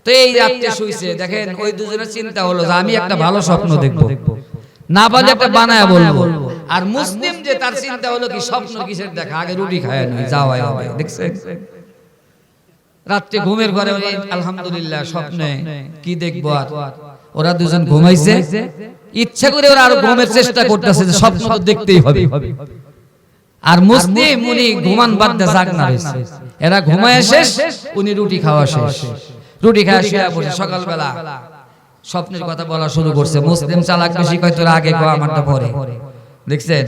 তো এই রাতে শুইছে, দেখেন ওই দুজনের চিন্তা হলো যে আমি একটা ভালো স্বপ্ন দেখব, না পারলে একটা বানায়া বলবো। আর মুসলিম যে তার চিন্তা হলো কি স্বপ্ন কিসের দেখা, আগে রুটি খায় নয় যাওয়াই হবে। দেখছেন রাতে ঘুমের ঘরে আলহামদুলিল্লাহ স্বপ্নে কি দেখবো, আর ওরা দুজন ঘুমাইছে, ইচ্ছা করে ওরা আরো ঘুমের চেষ্টা করতেছে যে স্বপ্ন তো দেখতেই হবে। আর মুসলিম উনি ঘুমান বাদ দিয়ে জাগনা রয়েছে, এরা ঘুমায় শেষ, উনি রুটি খাওয়া শেষ, রুটি খাওয়া শুয়ে পড়ছে। সকালবেলা স্বপ্নের কথা বলা শুরু করছে। মুসলিম চালাক বেশি কয় তোরা আগে কয় আমারটা পরে। দেখছেন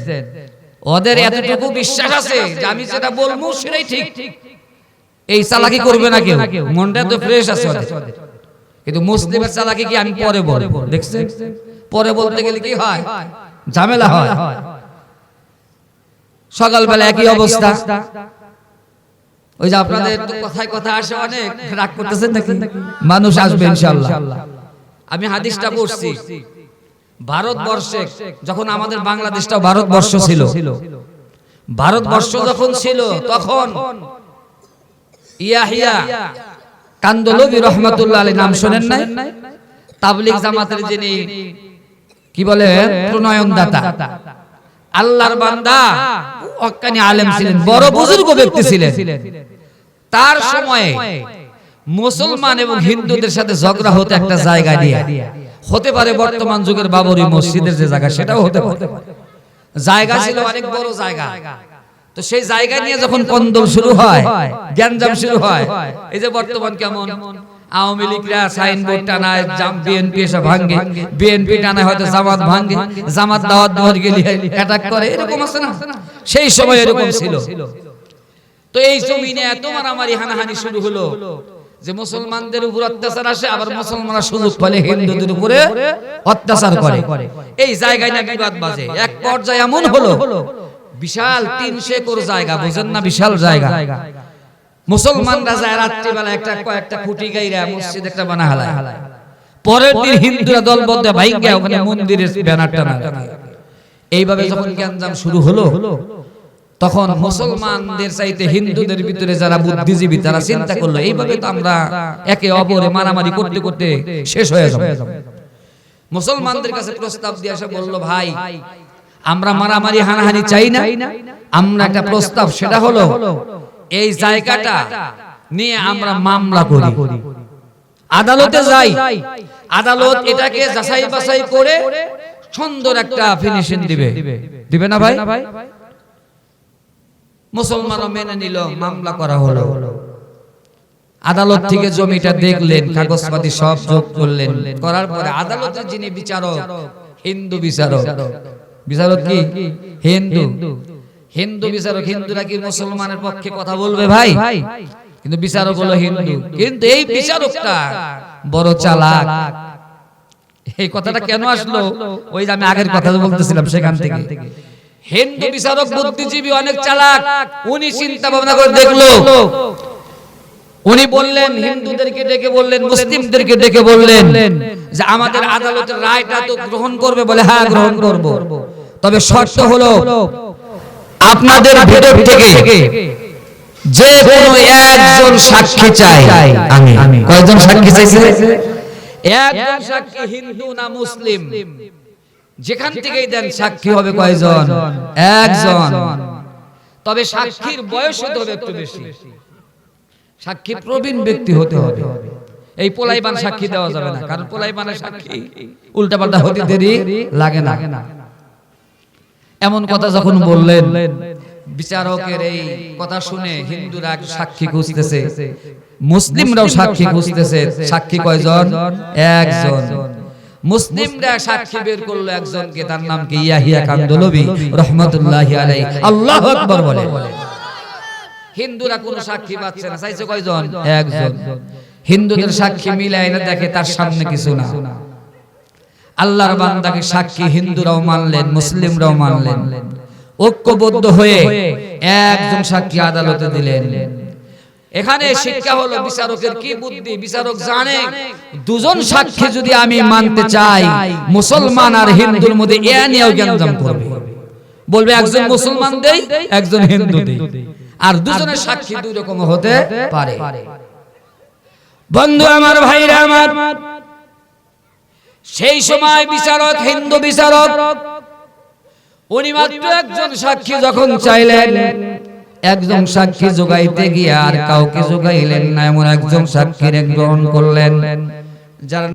ওদের এতটুকু বিশ্বাস আছে যে আমি যেটা বলবো সেটাই ঠিক, এই চালাকি করবে না কেউ, মনটা তো ফ্রেশ আছে ওদের। কিন্তু মুসলিমের চালাকি কি আমি পরে বলবো। দেখছেন পরে বলতে গেলে কি হয়, ঝামেলা হয়। সকালবেলা একই অবস্থা, ওই যে আপনাদের তো কথায় কথা আসে, অনেক রাগ করতেছেন নাকি? মানুষ আসবে ইনশাআল্লাহ। আমি হাদিসটা পড়ছি, ভারতবর্ষে যখন আমাদের বাংলাদেশটাও ভারতবর্ষ ছিল, ভারতবর্ষ যখন ছিল তখন ইয়াহিয়া কান্দলবি রাহমাতুল্লাহ আলাইহি নাম শুনেন নাই? তাবলীগ জামাতের যিনি কি বলে প্রণয়ন দাতা, আল্লাহর বান্দা, হক্কানি আলেম ছিলেন, বড় বুজুর্গ ব্যক্তি ছিলেন। তার সময়ে মুসলমান এবং হিন্দুদের সাথে ঝগড়া হতে একটা জায়গা দিয়ে, হতে পারে বর্তমান যুগের বাবরি মসজিদের যে জায়গা সেটাও হতে পারে, জায়গা ছিল অনেক বড় জায়গা। তো সেই জায়গা নিয়ে যখন কন্দল শুরু হয়, গ্যাঞ্জাম শুরু হয়, এই যে বর্তমান কেমন আওয়ামী লীগরা সাইনবোর্ড টানায়, বিএনপি এসে ভাঙে, বিএনপি টানায় হয়তো জামাত ভাঙে, জামাত দাওয়াত দেওয়ার গেলে অ্যাটাক করে, এরকম আছে না? সেই সময় এরকম ছিল। তো এই জমিনে এত মারামারি হানাহানি শুরু হলো যে মুসলমানদের উপর অত্যাচার আসে, আবার মুসলমানরা সুযোগ পেলে হিন্দুদের উপরে অত্যাচার করে। এই জায়গায় না বিবাদ বাজে। এক পর্যায়ে এমন হলো, বিশাল 300 একর জায়গা, বুঝেন না, বিশাল জায়গা। মুসলমানরা যায় রাত্রিবেলা কয়েকটা খুঁটি গাইরা মসজিদ একটা বানা হালায়, পরের দিন হিন্দুরা দলবদ্ধ ভাইঙ্গা ওখানে মন্দিরের ব্যানার টানা। এইভাবে যখন গ্যাঞ্জাম শুরু হলো, তখন মুসলমানদের চাইতে হিন্দুদের ভিতরে যারা বুদ্ধিজীবী তারা চিন্তা করলো এইভাবে তো আমরা একে অপরে মারামারি করতে করতে শেষ হয়ে যাব। মুসলমানদের কাছে প্রস্তাব দিয়ে এসে বলল, ভাই আমরা মারামারি হানাহানি চাই না, আমরা একটা প্রস্তাব, সেটা হলো এই জায়গাটা নিয়ে আমরা মামলা করি, আদালতে যাই, আদালত এটাকে যাচাই বাছাই করে সুন্দর একটা ফিনিশিং দিবে না ভাই? মুসলমানরা মেনে নিল, মামলা করা হলো। আদালত থেকে জমিটা দেখলেন, কাগজপাতি সব যোগ করলেন, করার পরে আদালতের যিনি বিচারক, হিন্দু বিচারক, বিচারক কি হিন্দু বিচারক, হিন্দুরা কি মুসলমানের পক্ষে কথা বলবে ভাই? কিন্তু বিচারক হলো হিন্দু। কিন্তু এই বিচারকটা বড় চালাক। এই কথাটা কেন আসলো, ওই যে আমি আগের কথা বলতেছিলাম সেখান থেকে। হিন্দু বিচারক বুদ্ধিজীবী, অনেক চালাক। উনি চিন্তা ভাবনা করে দেখলো, উনি বললেন, হিন্দুদেরকে ডেকে বললেন, মুসলিমদেরকে ডেকে বললেন যে আমাদের আদালতের রায়টা তো গ্রহণ করবে? বলে হ্যাঁ গ্রহণ করব, তবে শর্ত হলো আপনাদের ভিতর থেকে যে কোনো একজন সাক্ষী চাই। আমি কয়জন সাক্ষী চাইছে? একজন সাক্ষী, হিন্দু না মুসলিম, যেখান থেকেই দেন সাক্ষী হবে কয়জন? একজন। তবে সাক্ষীর বয়স হতে হবে একটু বেশি, সাক্ষী প্রবীণ ব্যক্তি হতে হবে। এই পোলাইবান সাক্ষী দেওয়া যাবে না, কারণ পোলাইবানের সাক্ষী উল্টাপাল্টা হতে দেরি লাগে না। এমন কথা যখন বললেন, বিচারকের এই কথা শুনে হিন্দুরা সাক্ষী খুঁজতেছে, মুসলিমরাও সাক্ষী খুঁজতেছে। সাক্ষী কয়জন? একজন। মুসলিমরা সাক্ষী বের করলো একজনকে, তার নাম কি ইয়াহিয়া কান্দলবি রাহমাতুল্লাহি আলাইহি। আল্লাহু আকবার বলে। হিন্দুরা কোন সাক্ষী পাচ্ছে না, চাইছে কয়জন? একজন। হিন্দুদের সাক্ষী মিলায় না, দেখে তার সামনে কিছু না। আল্লাহর বান্দাকে সাক্ষী হিন্দুরাও মানলেন, মুসলিমরাও মানলেন, ঐক্যবদ্ধ হয়ে একজন সাক্ষী আদালতে দিলেন। এখানে শিক্ষা হলো বিচারকের কি বুদ্ধি। বিচারক জানে দুজন সাক্ষী যদি আমি মানতে চাই, মুসলমান আর হিন্দুর মধ্যে এ নিয়েও গ্যাঞ্জাম করবে, বলবে একজন মুসলমান দেই, একজন হিন্দু দেই, আর দুজনের সাক্ষী দুই রকম হতে পারে। বন্ধু আমার, ভাইরা আমার, সেই সময় বিচারক, হিন্দু বিচারক, উনি মাত্র একজন সাক্ষী যখন চাইলেন, একজন সাক্ষী জোগাইতে গিয়ে আর কাউকে জোগাইলেন না, এমন একজন সাক্ষীর গ্রহণ করলেন যারা